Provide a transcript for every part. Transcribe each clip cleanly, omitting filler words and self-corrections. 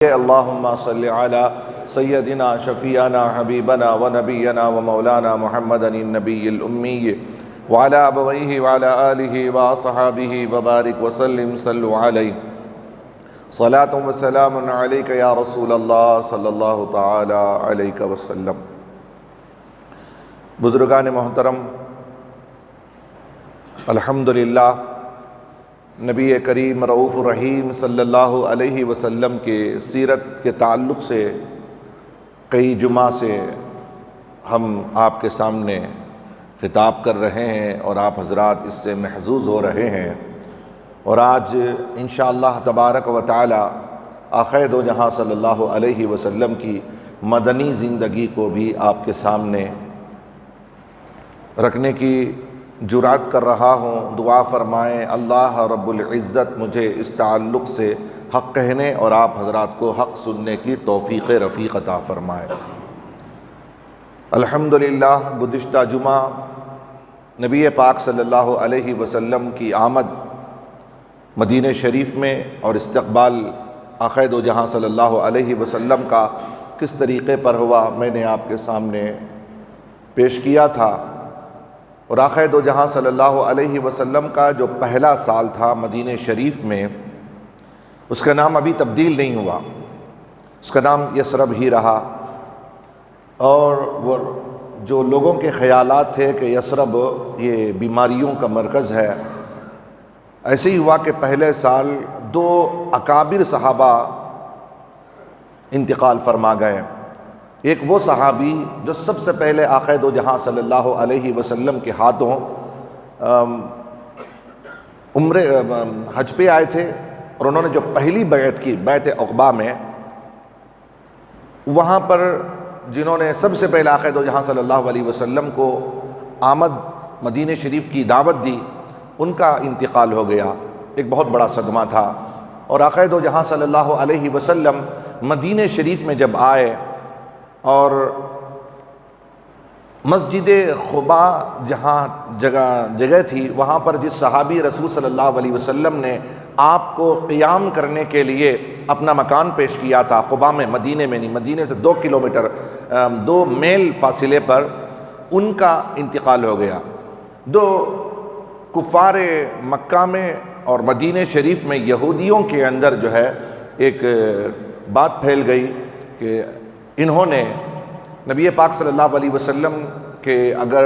اللهم صل على سيدنا شفيعنا حبيبنا ونبينا ومولانا محمد النبي الأمي وعلى أبويه وعلى آله وصحابه وبارك وسلم صلوا عليه صلاة وسلام عليك يا رسول الله صلی اللہ تعالی علیہ وسلم۔ بزرگان محترم، الحمدللہ نبی کریم رؤوف الرحیم صلی اللہ علیہ وسلم کے سیرت کے تعلق سے کئی جمعہ سے ہم آپ کے سامنے خطاب کر رہے ہیں اور آپ حضرات اس سے محظوظ ہو رہے ہیں، اور آج انشاءاللہ تبارک و تعالی آخر دو جہاں صلی اللہ علیہ وسلم کی مدنی زندگی کو بھی آپ کے سامنے رکھنے کی جرات کر رہا ہوں۔ دعا فرمائیں اللہ رب العزت مجھے اس تعلق سے حق کہنے اور آپ حضرات کو حق سننے کی توفیق رفیق عطا فرمائے۔ الحمدللہ گزشتہ جمعہ نبی پاک صلی اللہ علیہ وسلم کی آمد مدینہ شریف میں اور استقبال آقا دو جہاں صلی اللہ علیہ وسلم کا کس طریقے پر ہوا میں نے آپ کے سامنے پیش کیا تھا، اور آقا دو جہاں صلی اللہ علیہ وسلم کا جو پہلا سال تھا مدینہ شریف میں، اس کا نام ابھی تبدیل نہیں ہوا، اس کا نام یثرب ہی رہا۔ اور وہ جو لوگوں کے خیالات تھے کہ یثرب یہ بیماریوں کا مرکز ہے، ایسے ہی ہوا کہ پہلے سال دو اکابر صحابہ انتقال فرما گئے۔ ایک وہ صحابی جو سب سے پہلے آقا دو جہاں صلی اللہ علیہ وسلم کے ہاتھوں حج پہ آئے تھے، اور انہوں نے جو پہلی بیعت کی بیعت عقبہ میں، وہاں پر جنہوں نے سب سے پہلے آقا دو جہاں صلی اللہ علیہ وسلم کو آمد مدینہ شریف کی دعوت دی، ان کا انتقال ہو گیا۔ ایک بہت بڑا صدمہ تھا، اور آقا دو جہاں صلی اللہ علیہ وسلم مدینہ شریف میں جب آئے اور مسجد قباء جہاں جگہ تھی، وہاں پر جس صحابی رسول صلی اللہ علیہ وسلم نے آپ کو قیام کرنے کے لیے اپنا مکان پیش کیا تھا، قباء میں، مدینہ میں نہیں، مدینہ سے 2 کلومیٹر 2 میل فاصلے پر، ان کا انتقال ہو گیا۔ دو کفار مکہ میں اور مدینہ شریف میں یہودیوں کے اندر جو ہے ایک بات پھیل گئی کہ انہوں نے نبی پاک صلی اللہ علیہ وسلم کے اگر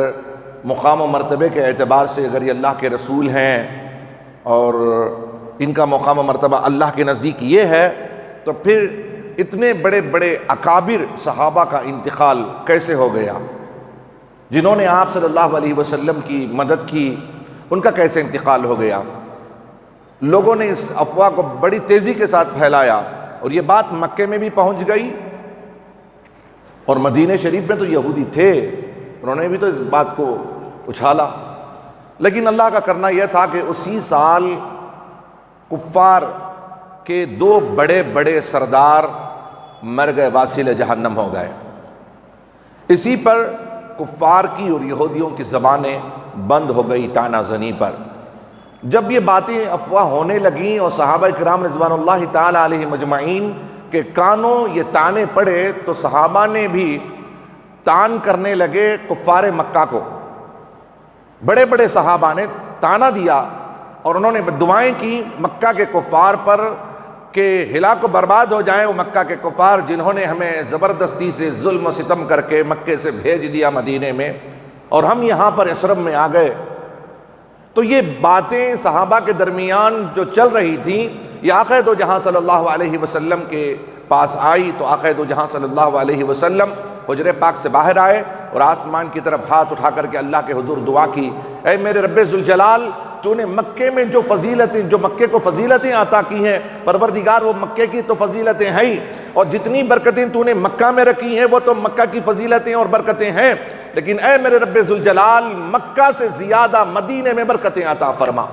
مقام و مرتبے کے اعتبار سے اگر یہ اللہ کے رسول ہیں اور ان کا مقام و مرتبہ اللہ کے نزدیک یہ ہے، تو پھر اتنے بڑے بڑے اکابر صحابہ کا انتقال کیسے ہو گیا؟ جنہوں نے آپ صلی اللہ علیہ وسلم کی مدد کی، ان کا کیسے انتقال ہو گیا؟ لوگوں نے اس افواہ کو بڑی تیزی کے ساتھ پھیلایا، اور یہ بات مکے میں بھی پہنچ گئی، اور مدینہ شریف میں تو یہودی تھے، انہوں نے بھی تو اس بات کو اچھالا۔ لیکن اللہ کا کرنا یہ تھا کہ اسی سال کفار کے 2 بڑے بڑے سردار مر گئے، واصل جہنم ہو گئے۔ اسی پر کفار کی اور یہودیوں کی زبانیں بند ہو گئی طعنہ زنی پر۔ جب یہ باتیں افواہ ہونے لگیں اور صحابہ کرام رضوان اللہ تعالی علیہ مجمعین کہ کانوں یہ طعنے پڑے، تو صحابہ نے بھی طعن کرنے لگے کفار مکہ کو۔ بڑے بڑے صحابہ نے طعنہ دیا، اور انہوں نے دعائیں کی مکہ کے کفار پر کہ ہلاک و برباد ہو جائیں وہ مکہ کے کفار، جنہوں نے ہمیں زبردستی سے ظلم و ستم کر کے مکے سے بھیج دیا مدینے میں، اور ہم یہاں پر یثرب میں آ گئے۔ تو یہ باتیں صحابہ کے درمیان جو چل رہی تھیں، یہ آقا دو جہاں صلی اللہ علیہ وسلم کے پاس آئی، تو آقا دو جہاں صلی اللہ علیہ وسلم حجرے پاک سے باہر آئے اور آسمان کی طرف ہاتھ اٹھا کر کے اللہ کے حضور دعا کی، اے میرے رب ذوالجلال، تو نے مکے میں جو فضیلتیں، جو مکے کو فضیلتیں عطا کی ہیں، پروردگار وہ مکے کی تو فضیلتیں ہیں ہی، اور جتنی برکتیں تو نے مکہ میں رکھی ہیں وہ تو مکہ کی فضیلتیں اور برکتیں ہیں، لیکن اے میرے رب ذوالجلال مکہ سے زیادہ مدینے میں برکتیں عطا فرما،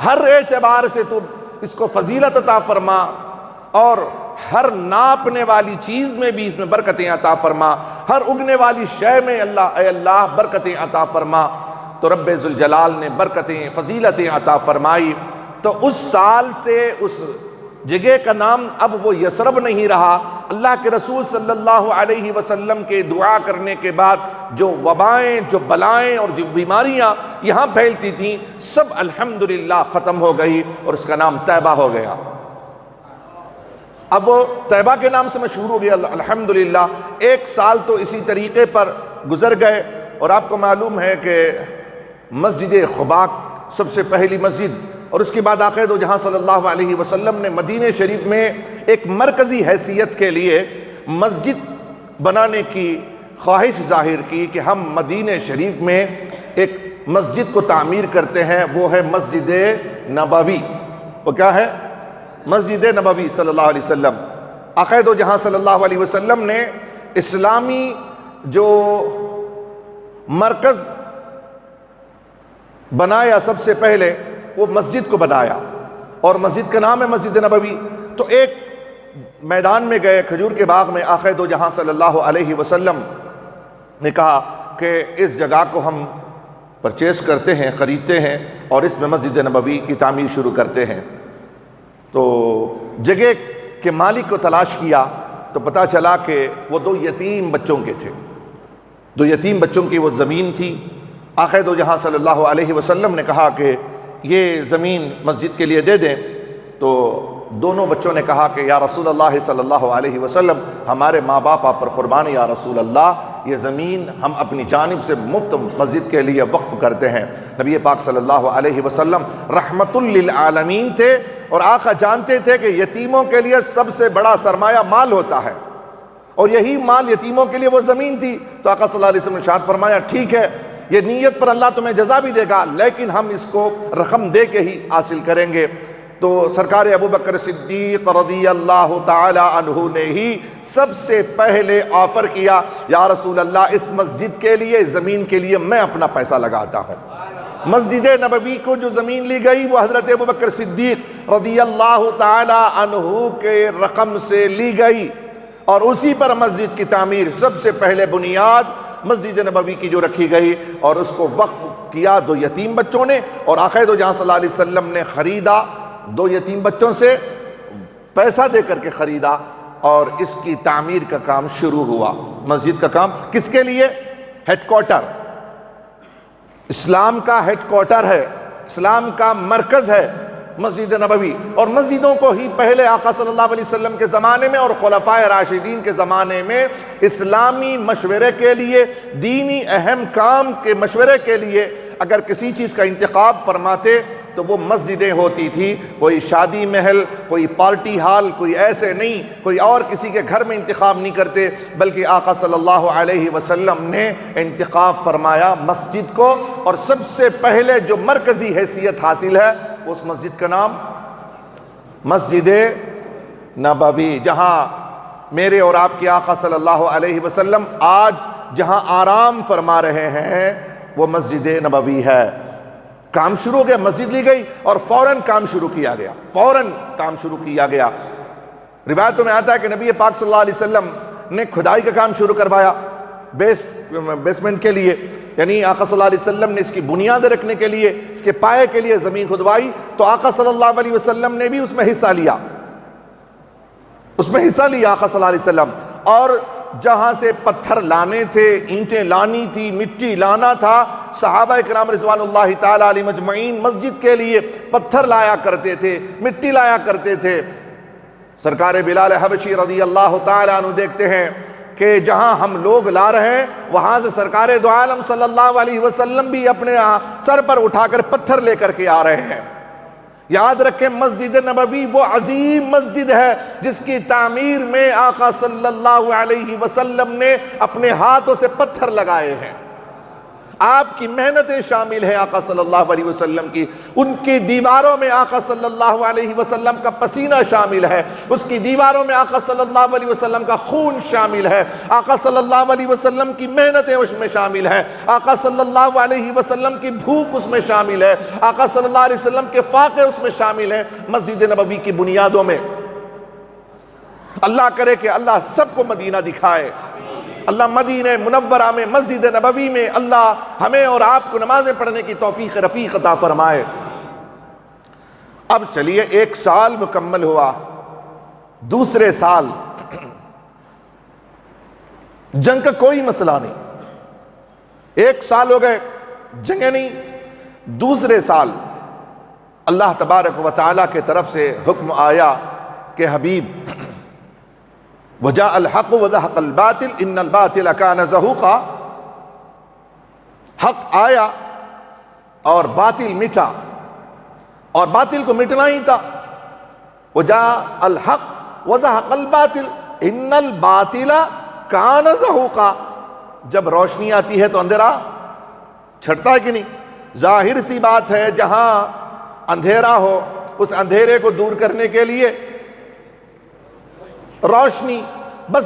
ہر اعتبار سے تو اس کو فضیلت عطا فرما، اور ہر ناپنے والی چیز میں بھی اس میں برکتیں عطا فرما، ہر اگنے والی شے میں اے اللہ برکتیں عطا فرما۔ تو رب ذوالجلال نے برکتیں فضیلتیں عطا فرمائی۔ تو اس سال سے اس جگہ کا نام اب وہ یثرب نہیں رہا۔ اللہ کے رسول صلی اللہ علیہ وسلم کے دعا کرنے کے بعد جو وبائیں، جو بلائیں اور جو بیماریاں یہاں پھیلتی تھیں، سب الحمدللہ ختم ہو گئی اور اس کا نام طیبہ ہو گیا۔ اب وہ طیبہ کے نام سے مشہور ہو گیا الحمدللہ۔ 1 سال تو اسی طریقے پر گزر گئے، اور آپ کو معلوم ہے کہ مسجد قباء سب سے پہلی مسجد، اور اس کے بعد آقا دو جہاں صلی اللہ علیہ وسلم نے مدینہ شریف میں ایک مرکزی حیثیت کے لیے مسجد بنانے کی خواہش ظاہر کی کہ ہم مدینہ شریف میں ایک مسجد کو تعمیر کرتے ہیں، وہ ہے مسجد نبوی۔ وہ کیا ہے؟ مسجد نبوی صلی اللہ علیہ وسلم۔ آقا دو جہاں صلی اللہ علیہ وسلم نے اسلامی جو مرکز بنایا سب سے پہلے وہ مسجد کو بنایا، اور مسجد کا نام ہے مسجد نبوی۔ تو ایک میدان میں گئے کھجور کے باغ میں، آقا دو جہاں صلی اللہ علیہ وسلم نے کہا کہ اس جگہ کو ہم پرچیز کرتے ہیں، خریدتے ہیں، اور اس میں مسجد نبوی کی تعمیر شروع کرتے ہیں۔ تو جگہ کے مالک کو تلاش کیا تو پتہ چلا کہ وہ 2 یتیم بچوں کے تھے، 2 یتیم بچوں کی وہ زمین تھی۔ آقا دو جہاں صلی اللہ علیہ وسلم نے کہا کہ یہ زمین مسجد کے لیے دے دیں، تو دونوں بچوں نے کہا کہ یا رسول اللہ صلی اللہ علیہ وسلم، ہمارے ماں باپ آپ پر قربان، یا رسول اللہ یہ زمین ہم اپنی جانب سے مفت مسجد کے لیے وقف کرتے ہیں۔ نبی پاک صلی اللہ علیہ وسلم رحمت للعالمین تھے، اور آقا جانتے تھے کہ یتیموں کے لیے سب سے بڑا سرمایہ مال ہوتا ہے، اور یہی مال یتیموں کے لیے وہ زمین تھی۔ تو آقا صلی اللہ علیہ وسلم نے ارشاد فرمایا ٹھیک ہے، یہ نیت پر اللہ تمہیں جزا بھی دے گا، لیکن ہم اس کو رقم دے کے ہی حاصل کریں گے۔ تو سرکار ابوبکر صدیق رضی اللہ تعالی عنہ نے ہی سب سے پہلے آفر کیا، یا رسول اللہ اس مسجد کے لیے، زمین کے لیے میں اپنا پیسہ لگاتا ہوں۔ مسجد نبوی کو جو زمین لی گئی وہ حضرت ابوبکر صدیق رضی اللہ تعالی عنہ کے رقم سے لی گئی، اور اسی پر مسجد کی تعمیر سب سے پہلے بنیاد مسجد نبوی کی جو رکھی گئی، اور اس کو وقف کیا 2 یتیم بچوں نے، اور آقا دو جہاں صلی اللہ علیہ وسلم نے خریدا، 2 یتیم بچوں سے پیسہ دے کر کے خریدا، اور اس کی تعمیر کا کام شروع ہوا۔ مسجد کا کام کس کے لیے؟ ہیڈ کوارٹر، اسلام کا ہیڈ کوارٹر ہے، اسلام کا مرکز ہے مسجد نبوی، اور مسجدوں کو ہی پہلے آقا صلی اللہ علیہ وسلم کے زمانے میں اور خلفائے راشدین کے زمانے میں اسلامی مشورے کے لیے، دینی اہم کام کے مشورے کے لیے اگر کسی چیز کا انتخاب فرماتے تو وہ مسجدیں ہوتی تھی۔ کوئی شادی محل، کوئی پارٹی ہال، کوئی ایسے نہیں، کوئی اور کسی کے گھر میں انتخاب نہیں کرتے، بلکہ آقا صلی اللہ علیہ وسلم نے انتخاب فرمایا مسجد کو، اور سب سے پہلے جو مرکزی حیثیت حاصل ہے اس مسجد کا نام مسجد نبوی، جہاں میرے اور آپ کے آقا صلی اللہ علیہ وسلم آج جہاں آرام فرما رہے ہیں وہ مسجد نبوی ہے۔ کام شروع ہو گیا، مسجد لی گئی اور فوراً کام شروع کیا گیا، فوراً کام شروع کیا گیا۔ روایتوں میں آتا ہے کہ نبی پاک صلی اللہ علیہ وسلم نے کھدائی کا کام شروع کروایا بیسمنٹ کے لیے، یعنی آقا صلی اللہ علیہ وسلم نے اس کی بنیاد رکھنے کے لیے، اس کے پائے کے لیے زمین کھدوائی، تو آقا صلی اللہ علیہ وسلم نے بھی اس میں حصہ لیا، اس میں حصہ لیا آقا صلی اللہ علیہ وسلم۔ اور جہاں سے پتھر لانے تھے، اینٹیں لانی تھی، مٹی لانا تھا، صحابہ کرام رضوان اللہ تعالی علیہ مجمعین مسجد کے لیے پتھر لایا کرتے تھے، مٹی لایا کرتے تھے۔ سرکار بلال حبشی رضی اللہ تعالی عنہ دیکھتے ہیں کہ جہاں ہم لوگ لا رہے ہیں وہاں سے سرکار دو عالم صلی اللہ علیہ وسلم بھی اپنے سر پر اٹھا کر پتھر لے کر کے آ رہے ہیں۔ یاد رکھیں مسجد نبوی وہ عظیم مسجد ہے جس کی تعمیر میں آقا صلی اللہ علیہ وسلم نے اپنے ہاتھوں سے پتھر لگائے ہیں، آپ کی محنتیں شامل ہیں آقا صلی اللہ علیہ وسلم کی، ان کی دیواروں میں آقا صلی اللہ علیہ وسلم کا پسینہ شامل ہے، اس کی دیواروں میں آقا صلی اللہ علیہ وسلم کا خون شامل ہے، آقا صلی اللہ علیہ وسلم کی محنتیں اس میں شامل ہیں، آقا صلی اللہ علیہ وسلم کی بھوک اس میں شامل ہے، آقا صلی اللہ علیہ وسلم کے فاقے اس میں شامل ہیں مسجد نبوی کی بنیادوں میں۔ اللہ کرے کہ اللہ سب کو مدینہ دکھائے، اللہ مدینہ منورہ میں مسجد نبوی میں اللہ ہمیں اور آپ کو نمازیں پڑھنے کی توفیق رفیق عطا فرمائے۔ اب چلیے 1 سال مکمل ہوا، دوسرے سال جنگ کا کوئی مسئلہ نہیں، 1 سال ہو گئے جنگیں نہیں، دوسرے سال اللہ تبارک و تعالیٰ کے طرف سے حکم آیا کہ حبیب وجاء الحق وزهق الباطل ان الباطل كان زهوقا، حق آیا اور باطل مٹا، اور باطل کو مٹنا ہی تھا۔ وجاء الحق وزهق الباطل ان الباطل كان زهوقا، جب روشنی آتی ہے تو اندھیرا چھٹتا ہے کہ نہیں؟ ظاہر سی بات ہے جہاں اندھیرا ہو اس اندھیرے کو دور کرنے کے لیے روشنی، بس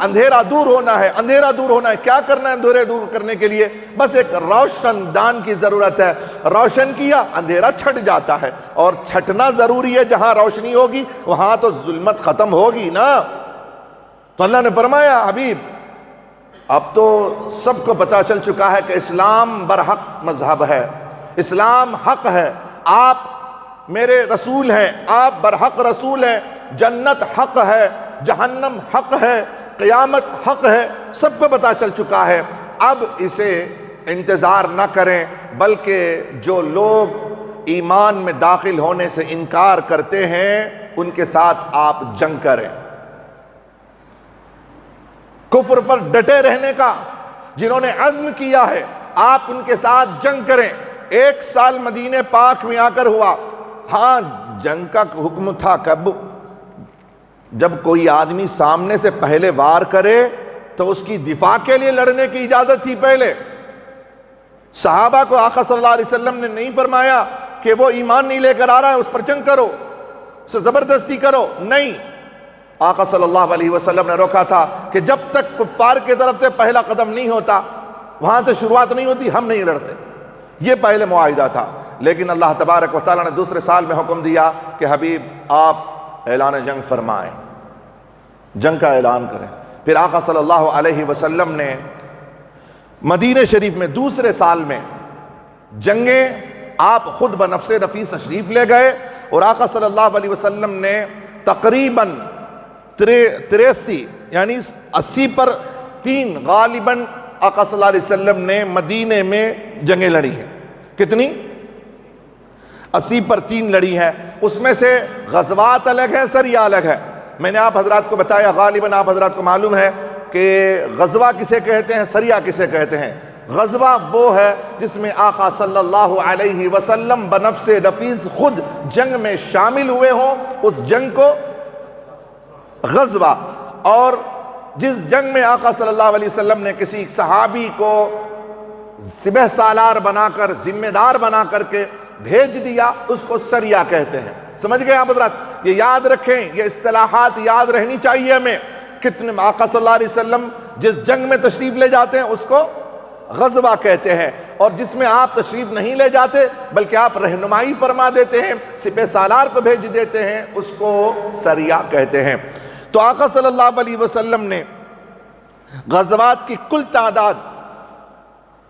اندھیرا دور ہونا ہے، اندھیرا دور ہونا ہے، کیا کرنا ہے اندھیرے دور کرنے کے لیے؟ بس ایک روشن دان کی ضرورت ہے، روشن کیا اندھیرا چھٹ جاتا ہے، اور چھٹنا ضروری ہے، جہاں روشنی ہوگی وہاں تو ظلمت ختم ہوگی نا۔ تو اللہ نے فرمایا حبیب اب تو سب کو پتہ چل چکا ہے کہ اسلام برحق مذہب ہے، اسلام حق ہے، آپ میرے رسول ہیں، آپ برحق رسول ہیں، جنت حق ہے، جہنم حق ہے، قیامت حق ہے، سب کو پتہ چل چکا ہے۔ اب اسے انتظار نہ کریں، بلکہ جو لوگ ایمان میں داخل ہونے سے انکار کرتے ہیں ان کے ساتھ آپ جنگ کریں، کفر پر ڈٹے رہنے کا جنہوں نے عزم کیا ہے آپ ان کے ساتھ جنگ کریں۔ 1 سال مدینہ پاک میں آ کر ہوا، ہاں جنگ کا حکم تھا کب؟ جب کوئی آدمی سامنے سے پہلے وار کرے تو اس کی دفاع کے لیے لڑنے کی اجازت تھی پہلے۔ صحابہ کو آقا صلی اللہ علیہ وسلم نے نہیں فرمایا کہ وہ ایمان نہیں لے کر آ رہا ہے اس پر جنگ کرو، اسے زبردستی کرو، نہیں، آقا صلی اللہ علیہ وسلم نے روکا تھا کہ جب تک کفار کی طرف سے پہلا قدم نہیں ہوتا، وہاں سے شروعات نہیں ہوتی، ہم نہیں لڑتے، یہ پہلے معاہدہ تھا۔ لیکن اللہ تبارک و تعالیٰ نے دوسرے سال میں حکم دیا کہ حبیب آپ اعلان جنگ فرمائیں، جنگ کا اعلان کریں۔ پھر آقا صلی اللہ علیہ وسلم نے مدینہ شریف میں دوسرے سال میں جنگیں آپ خود بنفس نفیس تشریف لے گئے، اور آقا صلی اللہ علیہ وسلم نے تقریباً 83 یعنی 80 پر 3 غالباً آقا صلی اللہ علیہ وسلم نے مدینہ میں جنگیں لڑی ہیں۔ کتنی؟ 80 پر 3 لڑی ہیں، اس میں سے غزوات الگ ہیں، سریہ الگ ہے۔ میں نے آپ حضرات کو بتایا، غالباً آپ حضرات کو معلوم ہے کہ غزوہ کسے کہتے ہیں، سریہ کسے کہتے ہیں۔ غزوہ وہ ہے جس میں آقا صلی اللہ علیہ وسلم بنفس نفیس خود جنگ میں شامل ہوئے ہوں، اس جنگ کو غزوہ، اور جس جنگ میں آقا صلی اللہ علیہ وسلم نے کسی صحابی کو سپہ سالار بنا کر، ذمہ دار بنا کر کے بھیج دیا، اس کو سریہ کہتے ہیں۔ سمجھ گئے آپ حضرات؟ یہ یاد رکھیں، یہ اصطلاحات یاد رہنی چاہیے ہمیں۔ کتنے آقا صلی اللہ علیہ وسلم جس جنگ میں تشریف لے جاتے ہیں اس کو غزوہ کہتے ہیں، اور جس میں آپ تشریف نہیں لے جاتے بلکہ آپ رہنمائی فرما دیتے ہیں، سپہ سالار کو بھیج دیتے ہیں، اس کو سریہ کہتے ہیں۔ تو آقا صلی اللہ علیہ وسلم نے غزوات کی کل تعداد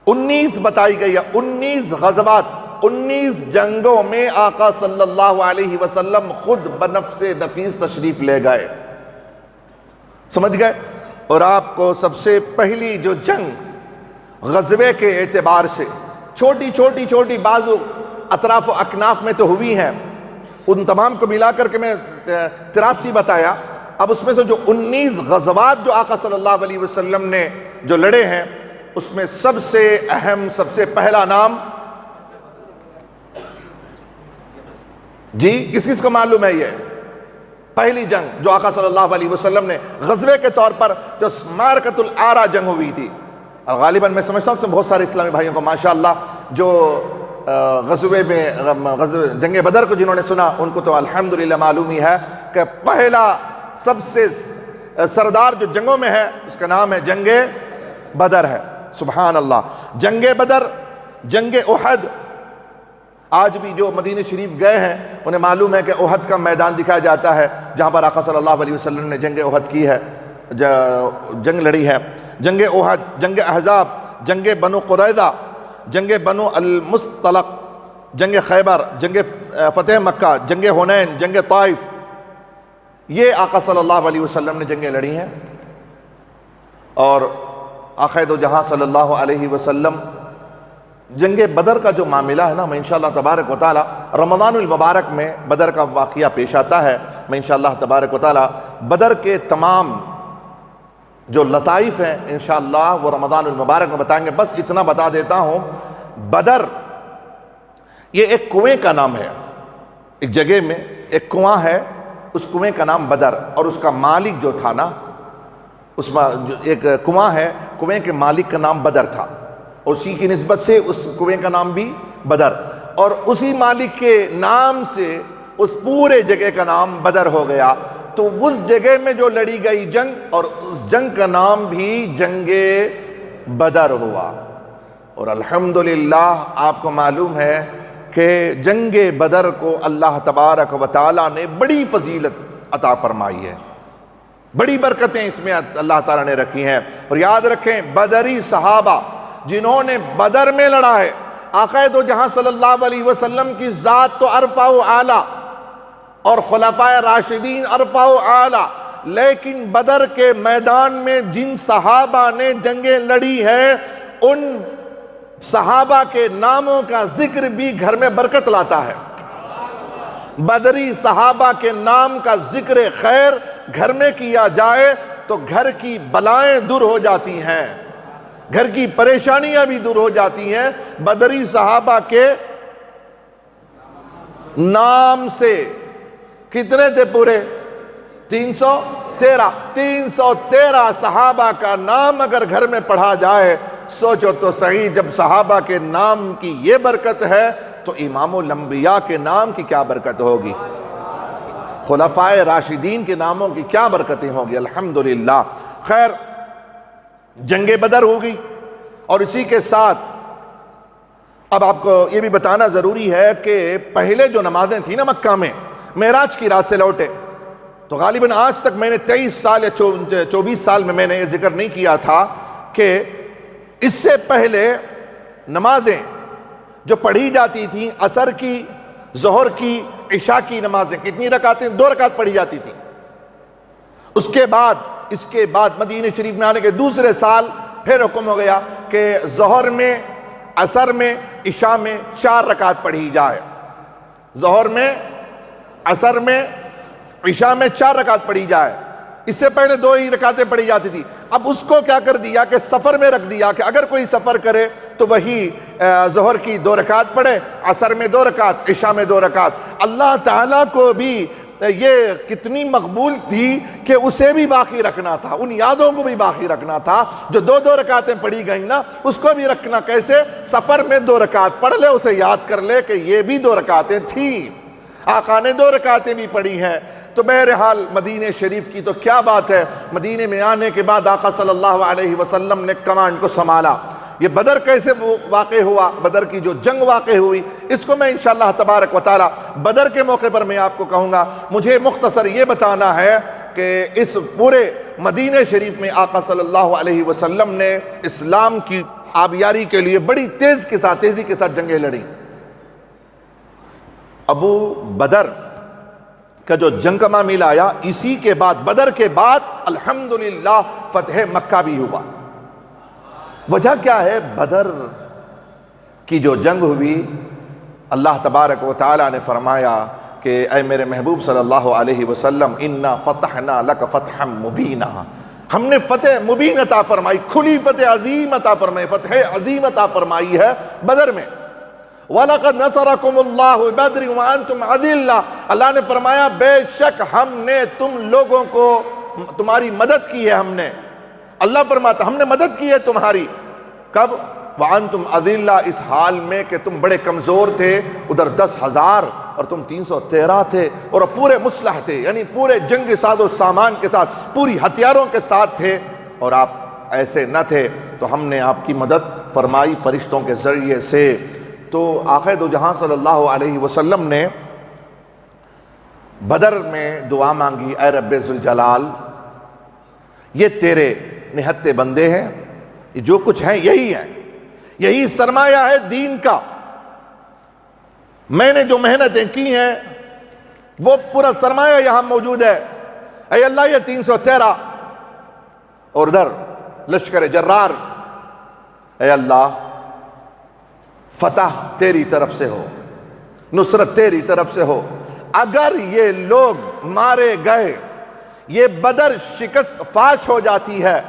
19 بتائی گئی ہے، 19 غزوات، 19 جنگوں میں آقا صلی اللہ علیہ وسلم خود بنفس نفیس تشریف لے گئے۔ سمجھ گئے؟ اور آپ کو سب سے پہلی جو جنگ غزوے کے اعتبار سے چھوٹی بازو اطراف و اکناف میں تو ہوئی ہیں، ان تمام کو ملا کر کے میں 83 بتایا۔ اب اس میں سے جو 19 غزوات جو آقا صلی اللہ علیہ وسلم نے جو لڑے ہیں، اس میں سب سے اہم، سب سے پہلا نام جی کس کو معلوم ہے؟ یہ پہلی جنگ جو آقا صلی اللہ علیہ وسلم نے غزوے کے طور پر، جو معرکۃ الآرا جنگ ہوئی تھی، غالباً میں سمجھتا ہوں کہ بہت سارے اسلامی بھائیوں کو ماشاءاللہ جو غزوے میں جنگ بدر کو جنہوں نے سنا ان کو تو الحمدللہ معلوم ہی ہے کہ پہلا سب سے سردار جو جنگوں میں ہے اس کا نام ہے جنگ بدر ہے۔ سبحان اللہ، جنگ بدر، جنگ احد، آج بھی جو مدینہ شریف گئے ہیں انہیں معلوم ہے کہ احد کا میدان دکھایا جاتا ہے جہاں پر آقا صلی اللہ علیہ وسلم نے جنگ احد کی ہے، جنگ لڑی ہے۔ جنگ احد، جنگ احزاب، جنگ بنو قریظہ، جنگ بنو المصطلق، جنگ خیبر، جنگ فتح مکہ، جنگ حنین، جنگ طائف، یہ آقا صلی اللہ علیہ وسلم نے جنگیں لڑی ہیں، اور آقا دو جہاں صلی اللہ علیہ وسلم جنگ بدر کا جو معاملہ ہے نا، میں انشاءاللہ تبارک و تعالی رمضان المبارک میں بدر کا واقعہ پیش آتا ہے، میں انشاءاللہ تبارک و تعالی بدر کے تمام جو لطائف ہیں انشاءاللہ وہ رمضان المبارک میں بتائیں گے۔ بس اتنا بتا دیتا ہوں، بدر یہ ایک کنویں کا نام ہے، ایک جگہ میں ایک کنواں ہے، اس کنویں کا نام بدر، اور اس کا مالک جو تھا نا، اس میں ایک کنواں ہے، کنویں کے مالک کا نام بدر تھا، اسی کی نسبت سے اس کنویں کا نام بھی بدر، اور اسی مالک کے نام سے اس پورے جگہ کا نام بدر ہو گیا۔ تو اس جگہ میں جو لڑی گئی جنگ، اور اس جنگ کا نام بھی جنگ بدر ہوا، اور الحمدللہ آپ کو معلوم ہے کہ جنگ بدر کو اللہ تبارک و تعالیٰ نے بڑی فضیلت عطا فرمائی ہے، بڑی برکتیں اس میں اللہ تعالیٰ نے رکھی ہیں۔ اور یاد رکھیں، بدری صحابہ جنہوں نے بدر میں لڑا ہے، آقا دو جہاں صلی اللہ علیہ وسلم کی ذات تو ارفع و اعلیٰ، اور خلفائے راشدین ارفع و اعلیٰ، لیکن بدر کے میدان میں جن صحابہ نے جنگیں لڑی ہیں، ان صحابہ کے ناموں کا ذکر بھی گھر میں برکت لاتا ہے۔ بدری صحابہ کے نام کا ذکر خیر گھر میں کیا جائے تو گھر کی بلائیں دور ہو جاتی ہیں، گھر کی پریشانیاں بھی دور ہو جاتی ہیں۔ بدری صحابہ کے نام سے کتنے تھے پورے؟ 313 صحابہ کا نام اگر گھر میں پڑھا جائے، سوچو تو صحیح، جب صحابہ کے نام کی یہ برکت ہے تو امام الانبیاء کے نام کی کیا برکت ہوگی، خلفائے راشدین کے ناموں کی کیا برکتیں ہوگی۔ الحمدللہ۔ خیر، جنگ بدر ہو گئی، اور اسی کے ساتھ اب آپ کو یہ بھی بتانا ضروری ہے کہ پہلے جو نمازیں تھیں نا مکہ میں، معراج کی رات سے لوٹے تو غالباً آج تک میں نے 23 سال یا 24 سال میں نے یہ ذکر نہیں کیا تھا کہ اس سے پہلے نمازیں جو پڑھی جاتی تھیں، عصر کی، ظہر کی، عشاء کی نمازیں کتنی رکعتیں؟ 2 رکعت پڑھی جاتی تھیں۔ اس کے بعد مدینہ شریف میں آنے کے دوسرے سال پھر حکم ہو گیا کہ ظہر میں، عصر میں، عشاء میں 4 رکعت پڑھی جائے، ظہر میں، عصر میں، عشاء میں 4 رکعت پڑھی جائے۔ اس سے پہلے 2 ہی رکعتیں پڑھی جاتی تھی، اب اس کو کیا کر دیا کہ سفر میں رکھ دیا کہ اگر کوئی سفر کرے تو وہی ظہر کی 2 رکعت پڑھے، عصر میں 2 رکعت، عشاء میں 2 رکعت۔ اللہ تعالیٰ کو بھی یہ کتنی مقبول تھی کہ اسے بھی باقی رکھنا تھا، ان یادوں کو بھی باقی رکھنا تھا، جو 2 رکعتیں پڑھی گئیں نا اس کو بھی رکھنا۔ کیسے؟ سفر میں 2 رکعت پڑھ لے، اسے یاد کر لے کہ یہ بھی 2 رکعتیں تھیں، آقا نے 2 رکعتیں بھی پڑھی ہیں۔ تو بہرحال مدینہ شریف کی تو کیا بات ہے، مدینہ میں آنے کے بعد آقا صلی اللہ علیہ وسلم نے کمانڈ کو سنبھالا۔ یہ بدر کیسے واقع ہوا، بدر کی جو جنگ واقع ہوئی، اس کو میں انشاءاللہ تبارک و تعالی بدر کے موقع پر میں آپ کو کہوں گا۔ مجھے مختصر یہ بتانا ہے کہ اس پورے مدینہ شریف میں آقا صلی اللہ علیہ وسلم نے اسلام کی آبیاری کے لیے بڑی تیزی کے ساتھ جنگیں لڑیں۔ ابو بدر کا جو جنگ کا معاملہ آیا، اسی کے بعد، بدر کے بعد الحمدللہ فتح مکہ بھی ہوا۔ وجہ کیا ہے؟ بدر کی جو جنگ ہوئی، اللہ تبارک و تعالیٰ نے فرمایا کہ اے میرے محبوب صلی اللہ علیہ وسلم، اِنَّا فَتَحْنَا لَكَ فَتْحًا مُبِينًا، ہم نے فتح مبین عطا فرمائی، کھلی فتح عظیم عطا فرمائی، فتح عظیم عطا فرمائی ہے بدر میں۔ وَلَقَدْ نَصَرَكُمُ اللَّهُ بِبَدْرٍ وَأَنْتُمْ أَذِلَّةٌ، اللہ نے فرمایا بے شک ہم نے تم لوگوں کو، تمہاری مدد کی ہے ہم نے۔ اللہ فرماتا ہم نے مدد کی ہے تمہاری، کب؟ وَأَنْتُمْ أَذِلَّةٌ، اس حال میں کہ تم بڑے کمزور تھے، ادھر 10,000 اور تم 313 تھے، اور پورے مسلح تھے، یعنی پورے جنگ ساز و سامان کے ساتھ، پوری ہتھیاروں کے ساتھ تھے، اور آپ ایسے نہ تھے، تو ہم نے آپ کی مدد فرمائی فرشتوں کے ذریعے سے۔ تو آقا دو جہاں صلی اللہ علیہ وسلم نے بدر میں دعا مانگی، اے رب ذوالجلال، یہ تیرے نہتے بندے ہیں، جو کچھ ہیں یہی ہیں، یہی سرمایہ ہے دین کا، میں نے جو محنتیں کی ہیں وہ پورا سرمایہ یہاں موجود ہے، اے اللہ یہ 313 اور ادھر لشکر جرار، اے اللہ فتح تیری طرف سے ہو، نصرت تیری طرف سے ہو، اگر یہ لوگ مارے گئے، یہ بدر شکست فاش ہو جاتی ہے،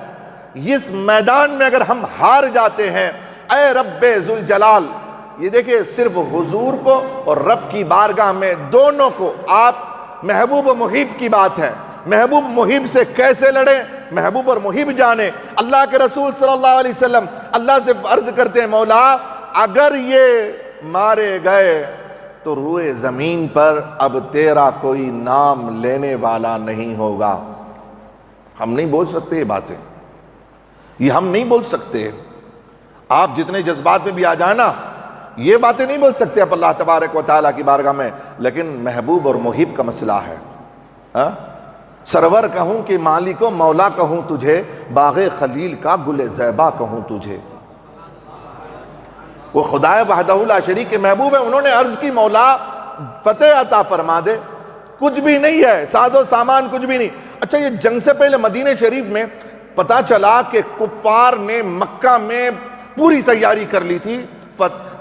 اس میدان میں اگر ہم ہار جاتے ہیں، اے رب ذوالجلال، یہ دیکھیں صرف حضور کو اور رب کی بارگاہ میں دونوں کو، آپ محبوب و محب کی بات ہے، محبوب محب سے کیسے لڑیں، محبوب اور محب جانے۔ اللہ کے رسول صلی اللہ علیہ وسلم اللہ سے عرض کرتے ہیں، مولا اگر یہ مارے گئے تو روئے زمین پر اب تیرا کوئی نام لینے والا نہیں ہوگا۔ ہم نہیں بول سکتے یہ باتیں، یہ ہم نہیں بول سکتے۔ آپ جتنے جذبات میں بھی آ جائیں نا، یہ باتیں نہیں بول سکتے آپ اللہ تبارک و تعالیٰ کی بارگاہ میں، لیکن محبوب اور محب کا مسئلہ ہے۔ سرور کہوں کہ مالک و مولا کہوں تجھے، باغ خلیل کا گل زیبا کہوں تجھے۔ وہ خدائے وحدہ لا شریک کے محبوب ہیں، انہوں نے عرض کی مولا فتح عطا فرما دے، کچھ بھی نہیں ہے، ساز و سامان کچھ بھی نہیں۔ اچھا یہ جنگ سے پہلے مدینہ شریف میں پتا چلا کہ کفار نے مکہ میں پوری تیاری کر لی تھی،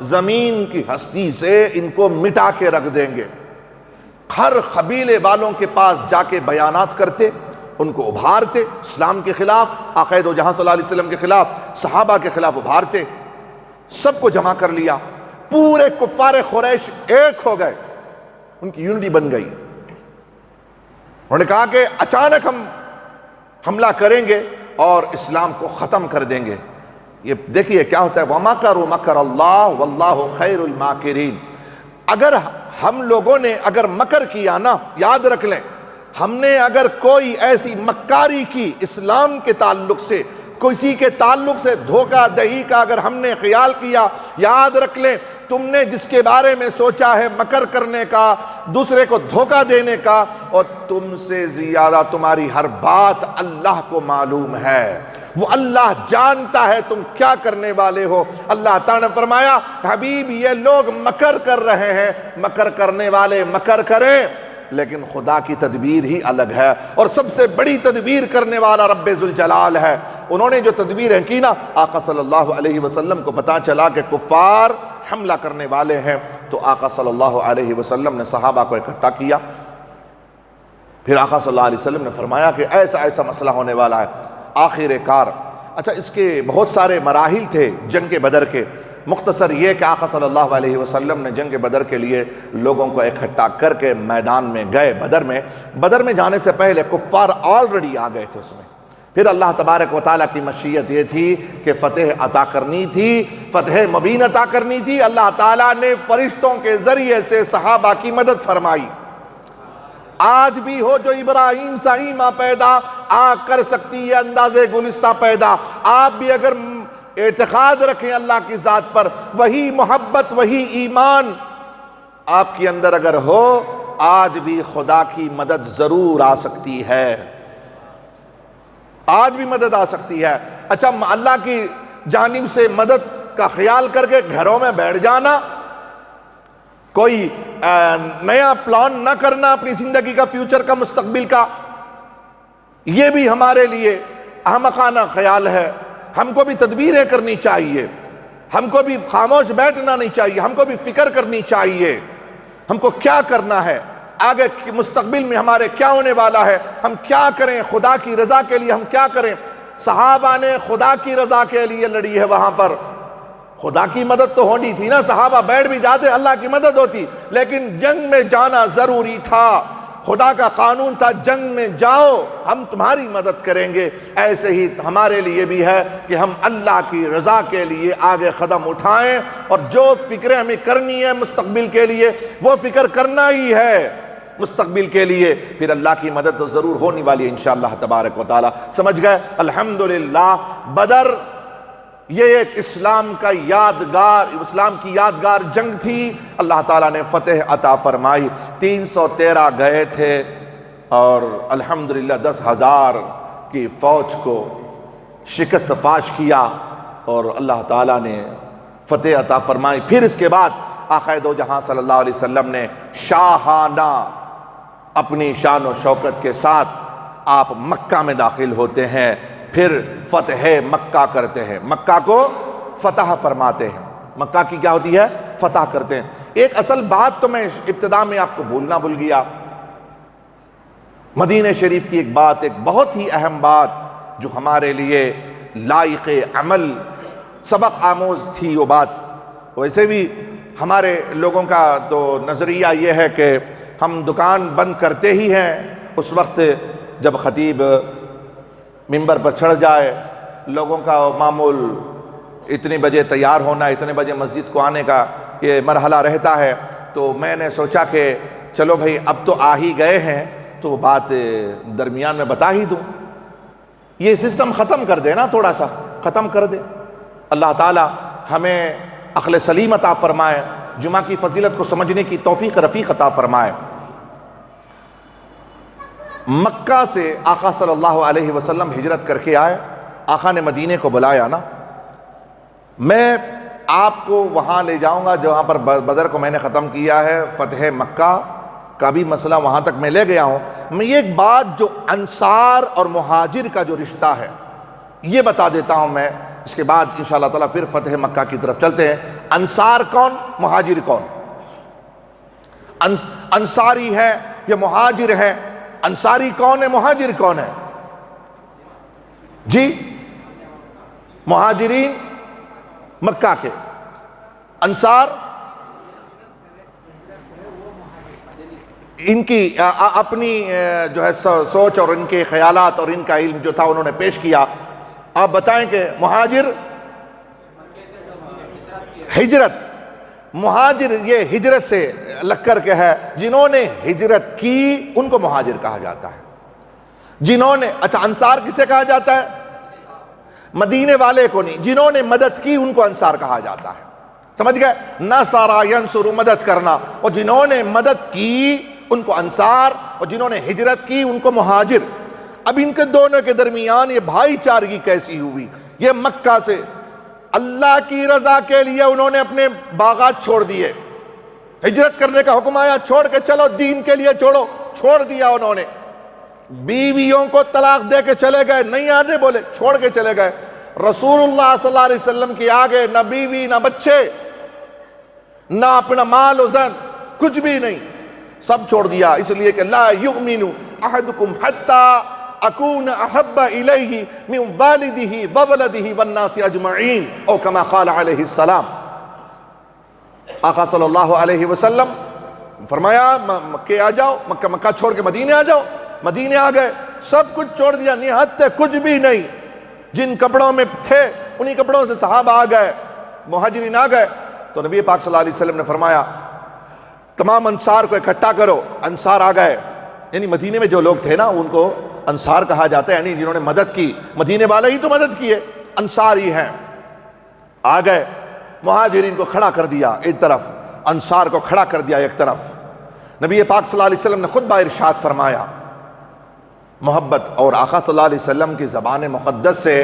زمین کی ہستی سے ان کو مٹا کے رکھ دیں گے۔ ہر قبیلے والوں کے پاس جا کے بیانات کرتے، ان کو ابھارتے، اسلام کے خلاف، آقا دو جہاں صلی اللہ علیہ وسلم کے خلاف، صحابہ کے خلاف ابھارتے۔ سب کو جمع کر لیا، پورے کفار قریش ایک ہو گئے، ان کی یونٹی بن گئی۔ انہوں نے کہا کہ اچانک ہم حملہ کریں گے اور اسلام کو ختم کر دیں گے۔ یہ دیکھیے کیا ہوتا ہے، وَمَكَرُوا مَكَرَ اللَّهُ وَاللَّهُ خَيْرُ الْمَاكِرِينَ۔ اگر ہم لوگوں نے اگر مکر کیا نا، یاد رکھ لیں، ہم نے اگر کوئی ایسی مکاری کی اسلام کے تعلق سے، کسی کے تعلق سے دھوکہ دہی کا اگر ہم نے خیال کیا، یاد رکھ لیں تم نے جس کے بارے میں سوچا ہے مکر کرنے کا، دوسرے کو دھوکہ دینے کا، اور تم سے زیادہ تمہاری ہر بات اللہ کو معلوم ہے، وہ اللہ جانتا ہے تم کیا کرنے والے ہو۔ اللہ تعالیٰ نے فرمایا حبیب یہ لوگ مکر کر رہے ہیں، مکر کرنے والے مکر کریں، لیکن خدا کی تدبیر ہی الگ ہے، اور سب سے بڑی تدبیر کرنے والا رب ذوالجلال ہے۔ انہوں نے جو تدبیریں کی نا، آقا صلی اللہ علیہ وسلم کو پتا چلا کہ کفار حملہ کرنے والے ہیں، تو آقا صلی اللہ علیہ وسلم نے صحابہ کو اکٹھا کیا۔ پھر آقا صلی اللہ علیہ وسلم نے فرمایا کہ ایسا ایسا مسئلہ ہونے والا ہے۔ آخر کار، اچھا اس کے بہت سارے مراحل تھے جنگ بدر کے، مختصر یہ کہ آقا صلی اللہ علیہ وسلم نے جنگ بدر کے لیے لوگوں کو اکٹھا کر کے میدان میں گئے۔ بدر میں جانے سے پہلے کفار آلریڈی آ گئے تھے اس میں، پھر اللہ تبارک و تعالیٰ کی مشیت یہ تھی کہ فتح عطا کرنی تھی، فتح مبین عطا کرنی تھی۔ اللہ تعالیٰ نے فرشتوں کے ذریعے سے صحابہ کی مدد فرمائی۔ آج بھی ہو جو ابراہیم سا ایماں پیدا، آگ کر سکتی ہے انداز گلستہ پیدا۔ آپ بھی اگر اعتقاد رکھیں اللہ کی ذات پر، وہی محبت وہی ایمان آپ کے اندر اگر ہو، آج بھی خدا کی مدد ضرور آ سکتی ہے، آج بھی مدد آ سکتی ہے۔ اچھا اللہ کی جانب سے مدد کا خیال کر کے گھروں میں بیٹھ جانا، کوئی نیا پلان نہ کرنا اپنی زندگی کا، فیوچر کا، مستقبل کا، یہ بھی ہمارے لیے احمقانہ خیال ہے۔ ہم کو بھی تدبیریں کرنی چاہیے، ہم کو بھی خاموش بیٹھنا نہیں چاہیے، ہم کو بھی فکر کرنی چاہیے ہم کو کیا کرنا ہے، آگے مستقبل میں ہمارے کیا ہونے والا ہے، ہم کیا کریں خدا کی رضا کے لیے، ہم کیا کریں۔ صحابہ نے خدا کی رضا کے لیے لڑی ہے، وہاں پر خدا کی مدد تو ہونی تھی نا، صحابہ بیٹھ بھی جاتے اللہ کی مدد ہوتی، لیکن جنگ میں جانا ضروری تھا، خدا کا قانون تھا جنگ میں جاؤ ہم تمہاری مدد کریں گے۔ ایسے ہی ہمارے لیے بھی ہے کہ ہم اللہ کی رضا کے لیے آگے قدم اٹھائیں، اور جو فکریں ہمیں کرنی ہے مستقبل کے لیے وہ فکر کرنا ہی ہے مستقبل کے لیے، پھر اللہ کی مدد تو ضرور ہونے والی ہے انشاءاللہ تبارک و تعالی۔ سمجھ گئے؟ الحمدللہ بدر یہ ایک اسلام کی یادگار جنگ تھی، اللہ تعالیٰ نے فتح عطا فرمائی۔ 313 گئے تھے اور الحمدللہ 10,000 کی فوج کو شکست فاش کیا، اور اللہ تعالیٰ نے فتح عطا فرمائی۔ پھر اس کے بعد آقا دو جہاں صلی اللہ علیہ وسلم نے شاہانہ اپنی شان و شوکت کے ساتھ آپ مکہ میں داخل ہوتے ہیں، پھر فتح مکہ کرتے ہیں، مکہ کو فتح فرماتے ہیں، مکہ کی کیا ہوتی ہے؟ فتح کرتے ہیں۔ ایک اصل بات تو میں ابتدا میں آپ کو بولنا بھول گیا، مدینہ شریف کی ایک بات، ایک بہت ہی اہم بات جو ہمارے لیے لائق عمل سبق آموز تھی وہ بات۔ ویسے بھی ہمارے لوگوں کا تو نظریہ یہ ہے کہ ہم دکان بند کرتے ہی ہیں اس وقت جب خطیب منبر پر چڑھ جائے، لوگوں کا معمول اتنے بجے تیار ہونا، اتنے بجے مسجد کو آنے کا یہ مرحلہ رہتا ہے۔ تو میں نے سوچا کہ چلو بھائی اب تو آ ہی گئے ہیں تو وہ بات درمیان میں بتا ہی دوں، یہ سسٹم ختم کر دے نا، تھوڑا سا ختم کر دے۔ اللہ تعالی ہمیں عقل سلیم عطا فرمائے، جمعہ کی فضیلت کو سمجھنے کی توفیق رفیق عطا فرمائے۔ مکہ سے آقا صلی اللہ علیہ وسلم ہجرت کر کے آئے، آقا نے مدینے کو بلایا نا۔ میں آپ کو وہاں لے جاؤں گا جہاں پر بدر کو میں نے ختم کیا ہے، فتح مکہ کا بھی مسئلہ وہاں تک میں لے گیا ہوں۔ میں یہ ایک بات جو انصار اور مہاجر کا جو رشتہ ہے یہ بتا دیتا ہوں میں، اس کے بعد انشاءاللہ تعالیٰ پھر فتح مکہ کی طرف چلتے ہیں۔ انصار کون، مہاجر کون؟ انصاری ہے یا مہاجر ہے؟ انصاری کون ہے، مہاجر کون ہے؟ جی، مہاجرین مکہ کے، انصار ان کی اپنی جو ہے سوچ اور ان کے خیالات اور ان کا علم جو تھا انہوں نے پیش کیا۔ آپ بتائیں کہ مہاجر ہجرت، مہاجر یہ ہجرت سے لگ کر کے ہے، جنہوں نے ہجرت کی ان کو مہاجر کہا جاتا ہے۔ جنہوں نے، اچھا انصار کسے کہا جاتا ہے؟ مدینے والے کو نہیں، جنہوں نے مدد کی ان کو انصار کہا جاتا ہے۔ سمجھ گئے؟ نصر ینصر، مدد کرنا، اور جنہوں نے مدد کی ان کو انصار، اور جنہوں نے ہجرت کی ان کو مہاجر۔ اب ان کے دونوں کے درمیان یہ بھائی چارگی کیسی ہوئی؟ یہ مکہ سے اللہ کی رضا کے لیے انہوں نے اپنے باغات چھوڑ دیے، ہجرت کرنے کا حکم آیا چھوڑ کے چلو، دین کے لیے چھوڑو، چھوڑ دیا انہوں نے۔ بیویوں کو طلاق دے کے چلے گئے، نہیں آنے بولے، چھوڑ کے چلے گئے۔ رسول اللہ صلی اللہ علیہ وسلم کے آگے نہ بیوی نہ بچے نہ اپنا مال و زن، کچھ بھی نہیں، سب چھوڑ دیا، اس لیے کہ لا یؤمن احدکم حتی اکون احب الیہ من والدہ وولدہ والناس اجمعین، او کما قال علیہ السلام۔ آقا صلی اللہ علیہ وسلم فرمایا مکہ آ جاؤ، مکہ چھوڑ کے مدینے آ جاؤ۔ مدینے آ گئے، سب کچھ چھوڑ دیا، نہایت کچھ بھی نہیں، جن کپڑوں میں تھے انہی کپڑوں سے صحابہ آ گئے، مہاجرین آ گئے۔ تو نبی پاک صلی اللہ علیہ وسلم نے فرمایا تمام انصار کو اکٹھا کرو۔ انصار آ گئے، یعنی مدینے میں جو لوگ تھے نا ان کو انصار کہا جاتا ہے، یعنی جنہوں نے مدد کی، مدینے والے ہی تو مدد کیے، انصار ہی ہیں۔ آ گئے، مہاجرین کو کھڑا کر دیا ایک طرف، انصار کو کھڑا کر دیا ایک طرف۔ نبی پاک صلی اللہ علیہ وسلم نے خطبہ ارشاد فرمایا، محبت، اور آقا صلی اللہ علیہ وسلم کی زبان مقدس سے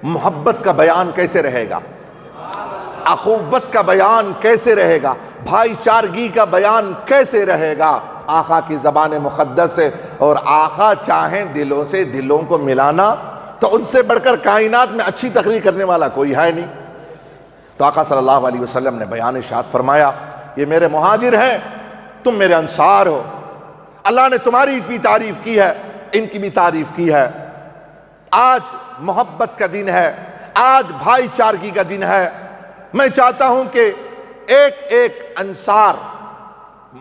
محبت کا بیان کیسے رہے گا، اخوت کا بیان کیسے رہے گا، بھائی چارگی کا بیان کیسے رہے گا آقا کی زبان مقدس سے؟ اور آقا چاہیں دلوں سے دلوں کو ملانا تو ان سے بڑھ کر کائنات میں اچھی تقریر کرنے والا کوئی ہے نہیں۔ تو آقا صلی اللہ علیہ وسلم نے بیان ارشاد فرمایا، یہ میرے مہاجر ہیں، تم میرے انصار ہو، اللہ نے تمہاری بھی تعریف کی ہے، ان کی بھی تعریف کی ہے۔ آج محبت کا دن ہے، آج بھائی چارگی کا دن ہے۔ میں چاہتا ہوں کہ ایک ایک انصار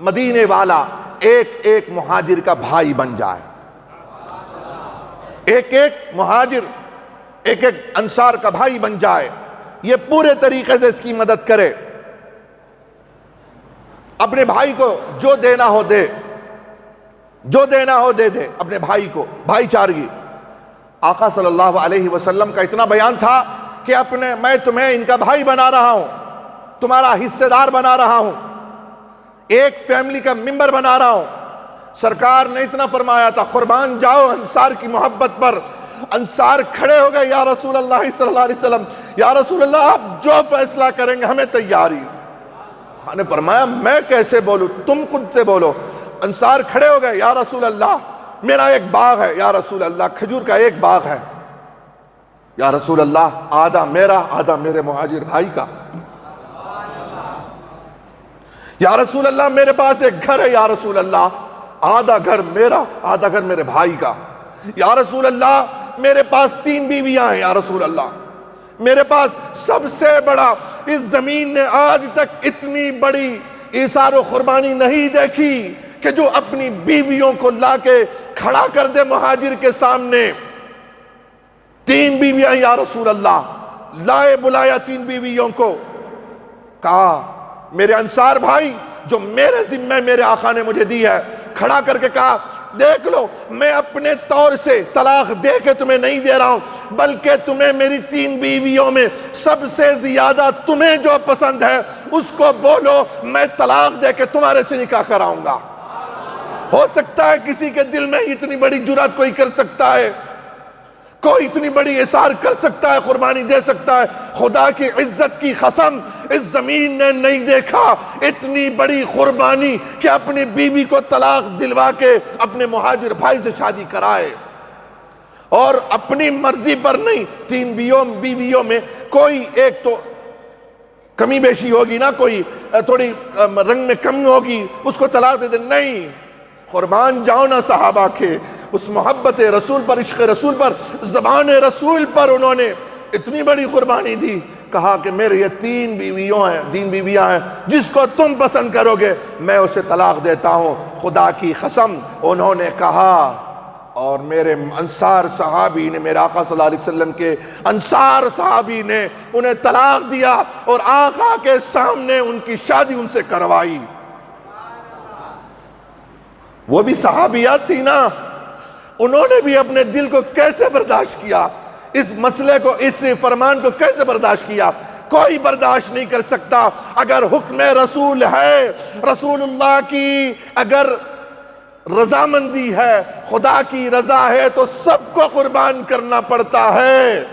مدینے والا ایک ایک مہاجر کا بھائی بن جائے، ایک ایک مہاجر ایک ایک انصار کا بھائی بن جائے، یہ پورے طریقے سے اس کی مدد کرے، اپنے بھائی کو جو دینا ہو دے، جو دینا ہو دے دے اپنے بھائی کو، بھائی چارگی۔ آقا صلی اللہ علیہ وسلم کا اتنا بیان تھا کہ میں تمہیں ان کا بھائی بنا رہا ہوں، تمہارا حصہ دار بنا رہا ہوں، ایک فیملی کا ممبر بنا رہا ہوں۔ سرکار نے اتنا فرمایا تھا، قربان جاؤ انصار کی محبت پر۔ انصار کھڑے ہو گئے، یا رسول اللہ صلی اللہ علیہ وسلم، یا رسول اللہ آپ جو فیصلہ کریں گے ہمیں تیاری۔ آقا نے فرمایا میں کیسے بولوں، تم خود سے بولو۔ انصار کھڑے ہو گئے، یا رسول اللہ میرا ایک باغ ہے یا رسول اللہ، کھجور کا ایک باغ ہے یا رسول اللہ، آدھا میرا آدھا میرے مہاجر بھائی کا۔ یا رسول اللہ میرے پاس ایک گھر ہے یا رسول اللہ، آدھا گھر میرا آدھا گھر میرے بھائی کا۔ یا رسول اللہ میرے پاس 3 بیویاں ہیں یا رسول اللہ، میرے پاس سب سے بڑا، اس زمین نے آج تک اتنی بڑی ایثار و قربانی نہیں دیکھی کہ جو اپنی بیویوں کو لا کے کھڑا کر دے مہاجر کے سامنے۔ 3 بیویاں یا رسول اللہ، لائے بلایا 3 بیویوں کو، کہا میرے انصار بھائی جو میرے ذمہ میرے آقا نے مجھے دی ہے، کھڑا کر کے کہا دیکھ لو میں اپنے طور سے طلاق دے کے تمہیں نہیں دے رہا ہوں، بلکہ تمہیں میری 3 بیویوں میں سب سے زیادہ تمہیں جو پسند ہے اس کو بولو، میں طلاق دے کے تمہارے سے نکاح کراؤں گا۔ ہو سکتا ہے کسی کے دل میں اتنی بڑی جرات کوئی کر سکتا ہے، کوئی اتنی بڑی اثار کر سکتا ہے، قربانی دے سکتا ہے۔ خدا کی عزت کی قسم اس زمین نے نہیں دیکھا اتنی بڑی قربانی کہ اپنی بیوی کو طلاق دلوا کے اپنے مہاجر بھائی سے شادی کرائے، اور اپنی مرضی پر نہیں۔ 3 بیویوں میں کوئی ایک تو کمی بیشی ہوگی نا، کوئی تھوڑی رنگ میں کمی ہوگی، اس کو طلاق دے دے، نہیں۔ قربان جاؤ نا صحابہ کے اس محبت رسول پر، عشق رسول پر، زبان رسول پر، انہوں نے اتنی بڑی قربانی دی۔ کہا کہ میرے یہ 3 بیویاں ہیں، جس کو تم پسند کرو گے میں اسے طلاق دیتا ہوں۔ خدا کی قسم انہوں نے کہا، اور میرے انصار صحابی نے، میرے آقا صلی اللہ علیہ وسلم کے انصار صحابی نے انہیں طلاق دیا، اور آقا کے سامنے ان کی شادی ان سے کروائی۔ وہ بھی صحابیات تھی نا، انہوں نے بھی اپنے دل کو کیسے برداشت کیا، اس مسئلے کو، اس فرمان کو کیسے برداشت کیا۔ کوئی برداشت نہیں کر سکتا۔ اگر حکم رسول ہے، رسول اللہ کی اگر رضامندی ہے، خدا کی رضا ہے، تو سب کو قربان کرنا پڑتا ہے۔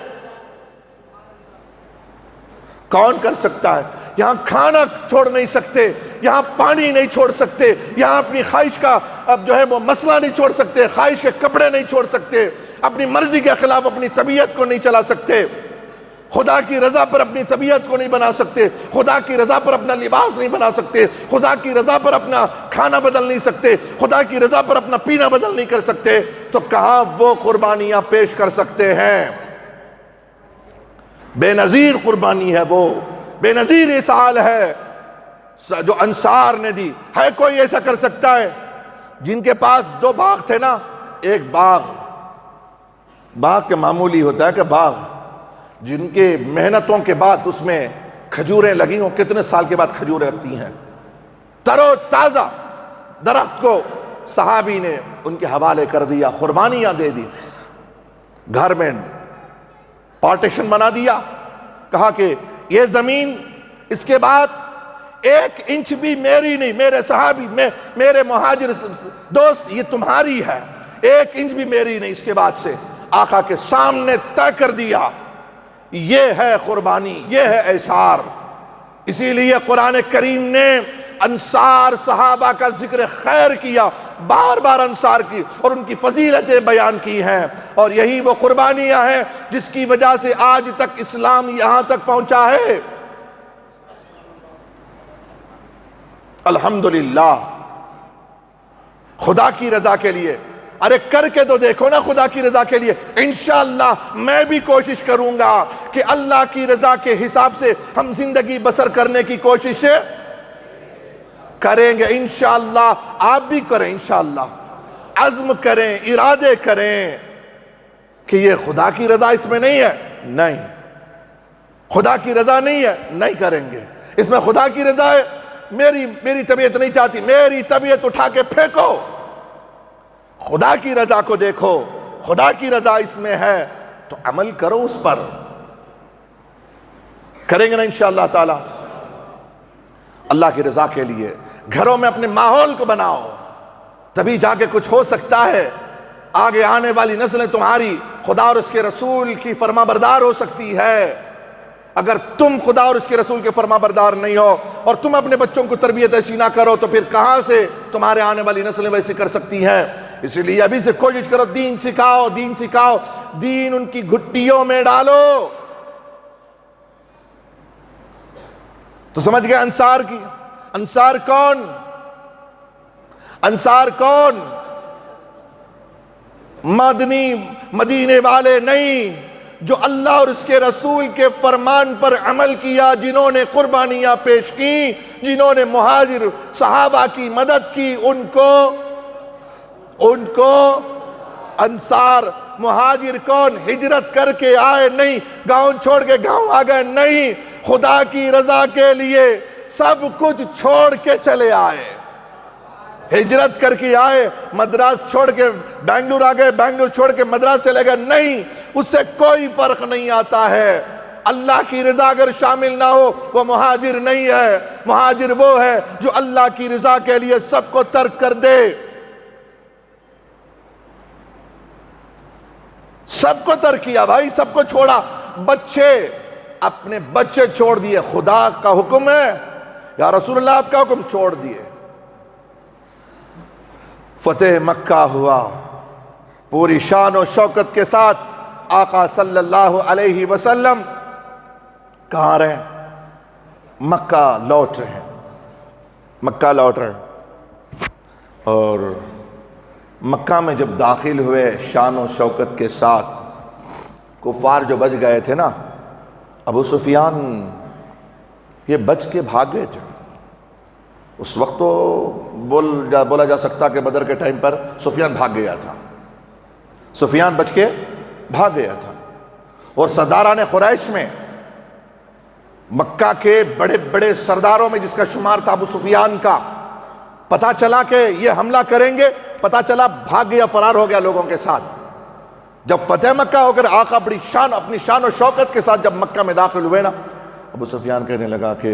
کون کر سکتا ہے؟ یہاں کھانا چھوڑ نہیں سکتے، یہاں پانی نہیں چھوڑ سکتے، یہاں اپنی خواہش کا اب جو ہے وہ مسئلہ نہیں چھوڑ سکتے، خواہش کے کپڑے نہیں چھوڑ سکتے، اپنی مرضی کے خلاف اپنی طبیعت کو نہیں چلا سکتے، خدا کی رضا پر اپنی طبیعت کو نہیں بنا سکتے، خدا کی رضا پر اپنا لباس نہیں بنا سکتے، خدا کی رضا پر اپنا کھانا بدل نہیں سکتے، خدا کی رضا پر اپنا پینا بدل نہیں کر سکتے، تو کہاں وہ قربانیاں پیش کر سکتے ہیں؟ بے نظیر قربانی ہے، وہ بے نظیر اصال ہے جو انصار نے دی۔ ہے کوئی ایسا کر سکتا ہے؟ جن کے پاس 2 باغ تھے نا، ایک باغ کے معمولی ہوتا ہے کہ باغ جن کے محنتوں کے بعد اس میں کھجوریں لگی ہوں، کتنے سال کے بعد کھجوریں لگتی ہیں، تر و تازہ درخت کو صحابی نے ان کے حوالے کر دیا، قربانیاں دے دی، گھر میں پارٹیشن بنا دیا، کہا کہ یہ زمین اس کے بعد 1 انچ بھی میری نہیں، میرے صحابی میرے مہاجر دوست یہ تمہاری ہے، 1 انچ بھی میری نہیں۔ اس کے بعد سے آقا کے سامنے طے کر دیا، یہ ہے قربانی، یہ ہے اعصار۔ اسی لیے قرآن کریم نے انصار صحابہ کا ذکر خیر کیا، بار بار انصار کی اور ان کی فضیلتیں بیان کی ہیں، اور یہی وہ قربانیاں ہیں جس کی وجہ سے آج تک اسلام یہاں تک پہنچا ہے۔ الحمدللہ، خدا کی رضا کے لیے، ارے کر کے تو دیکھو نا خدا کی رضا کے لیے۔ انشاءاللہ میں بھی کوشش کروں گا کہ اللہ کی رضا کے حساب سے ہم زندگی بسر کرنے کی کوشش کریں گے انشاءاللہ۔ آپ بھی کریں انشاءاللہ، عزم کریں، ارادے کریں کہ یہ خدا کی رضا اس میں نہیں ہے، نہیں خدا کی رضا نہیں ہے، نہیں کریں گے۔ اس میں خدا کی رضا ہے، میری طبیعت نہیں چاہتی، میری طبیعت اٹھا کے پھینکو، خدا کی رضا کو دیکھو، خدا کی رضا اس میں ہے تو عمل کرو، اس پر کریں گے نا انشاءاللہ تعالی۔ اللہ کی رضا کے لیے گھروں میں اپنے ماحول کو بناؤ، تبھی جا کے کچھ ہو سکتا ہے۔ آگے آنے والی نسلیں تمہاری خدا اور اس کے رسول کی فرما بردار ہو سکتی ہے۔ اگر تم خدا اور اس کے رسول کے فرما بردار نہیں ہو اور تم اپنے بچوں کو تربیت ایسی نہ کرو تو پھر کہاں سے تمہارے آنے والی نسلیں ویسی کر سکتی ہیں؟ اسی لیے ابھی سے کوشش کرو، دین سکھاؤ، دین سکھاؤ، دین ان کی گھٹیوں میں ڈالو۔ تو سمجھ گئے انصار کی؟ انصار کون؟ انصار کون؟ مدینے والے نہیں، جو اللہ اور اس کے رسول کے فرمان پر عمل کیا، جنہوں نے قربانیاں پیش کی، جنہوں نے مہاجر صحابہ کی مدد کی، ان کو انصار۔ مہاجر کون؟ ہجرت کر کے آئے نہیں، گاؤں چھوڑ کے گاؤں آ گئے نہیں، خدا کی رضا کے لیے سب کچھ چھوڑ کے چلے آئے، ہجرت کر کے آئے، مدراس چھوڑ کے بنگلور آ گئے، بنگلور چھوڑ کے مدراس چلے گئے نہیں، اس سے کوئی فرق نہیں آتا ہے۔ اللہ کی رضا اگر شامل نہ ہو وہ مہاجر نہیں ہے، مہاجر وہ ہے جو اللہ کی رضا کے لیے سب کو ترک کر دے، سب کو ترک کیا بھائی، سب کو چھوڑا، بچے، اپنے بچے چھوڑ دیے، خدا کا حکم ہے یا رسول اللہ آپ کا حکم، چھوڑ دیے۔ فتح مکہ ہوا، پوری شان و شوکت کے ساتھ آقا صلی اللہ علیہ وسلم کہاں رہے؟ مکہ لوٹ رہے ہیں، مکہ لوٹ رہے ہیں۔ اور مکہ میں جب داخل ہوئے شان و شوکت کے ساتھ، کفار جو بچ گئے تھے نا، ابو سفیان یہ بچ کے بھاگ گئے تھے۔ اس وقت تو بولا جا سکتا کہ بدر کے ٹائم پر سفیان بھاگ گیا تھا، سفیان بچ کے بھاگ گیا تھا۔ اور سرداران قریش میں، مکہ کے بڑے بڑے سرداروں میں جس کا شمار تھا ابو سفیان کا، پتہ چلا کہ یہ حملہ کریں گے، پتہ چلا بھاگ گیا، فرار ہو گیا لوگوں کے ساتھ۔ جب فتح مکہ ہو کر آقا اپنی شان و شوکت کے ساتھ جب مکہ میں داخل ہوئے نا، ابو سفیان کہنے لگا کہ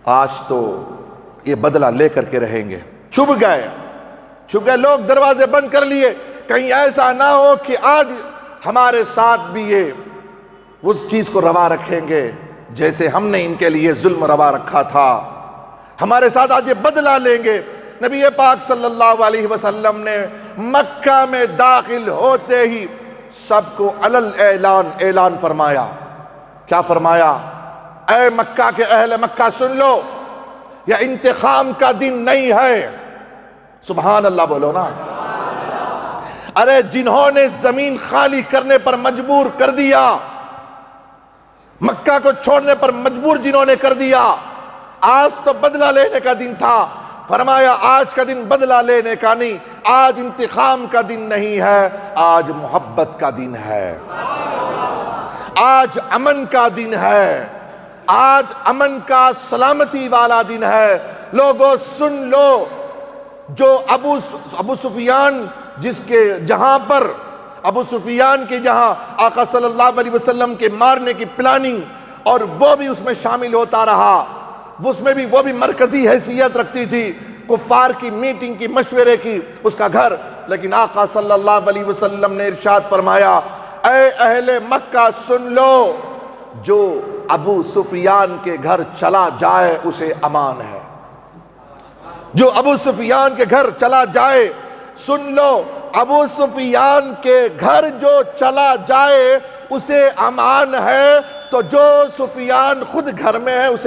آج تو یہ بدلہ لے کر کے رہیں گے۔ چھپ گئے لوگ، دروازے بند کر لیے، کہیں ایسا نہ ہو کہ آج ہمارے ساتھ بھی یہ اس چیز کو روا رکھیں گے جیسے ہم نے ان کے لیے ظلم روا رکھا تھا، ہمارے ساتھ آج یہ بدلہ لیں گے۔ نبی پاک صلی اللہ علیہ وسلم نے مکہ میں داخل ہوتے ہی سب کو علل اعلان فرمایا۔ کیا فرمایا؟ اے مکہ کے اہل مکہ سن لو، یہ انتقام کا دن نہیں ہے۔ سبحان اللہ بولو نا۔ ارے جنہوں نے زمین خالی کرنے پر مجبور کر دیا، مکہ کو چھوڑنے پر مجبور جنہوں نے کر دیا، آج تو بدلہ لینے کا دن تھا۔ فرمایا آج کا دن بدلہ لینے کا نہیں، آج انتقام کا دن نہیں ہے، آج محبت کا دن ہے، آج امن کا دن ہے، آج امن کا سلامتی والا دن ہے۔ لوگوں سن لو، جو ابو سفیان جہاں پر ابو سفیان کے جہاں آقا صلی اللہ علیہ وسلم کے مارنے کی پلاننگ، اور وہ بھی اس میں شامل ہوتا رہا، وہ بھی مرکزی حیثیت رکھتی تھی، کفار کی میٹنگ کی، مشورے کی، اس کا گھر۔ لیکن آقا صلی اللہ علیہ وسلم نے ارشاد فرمایا، اے اہل مکہ سن لو، جو ابو سفیان کے گھر چلا جائے اسے امان ہے، جو ابو سفیان کے گھر چلا جائے، سن لو، ابو سفیان کے گھر جو چلا جائے اسے امان ہے۔ تو جو سفیان خود گھر میں ہے اسے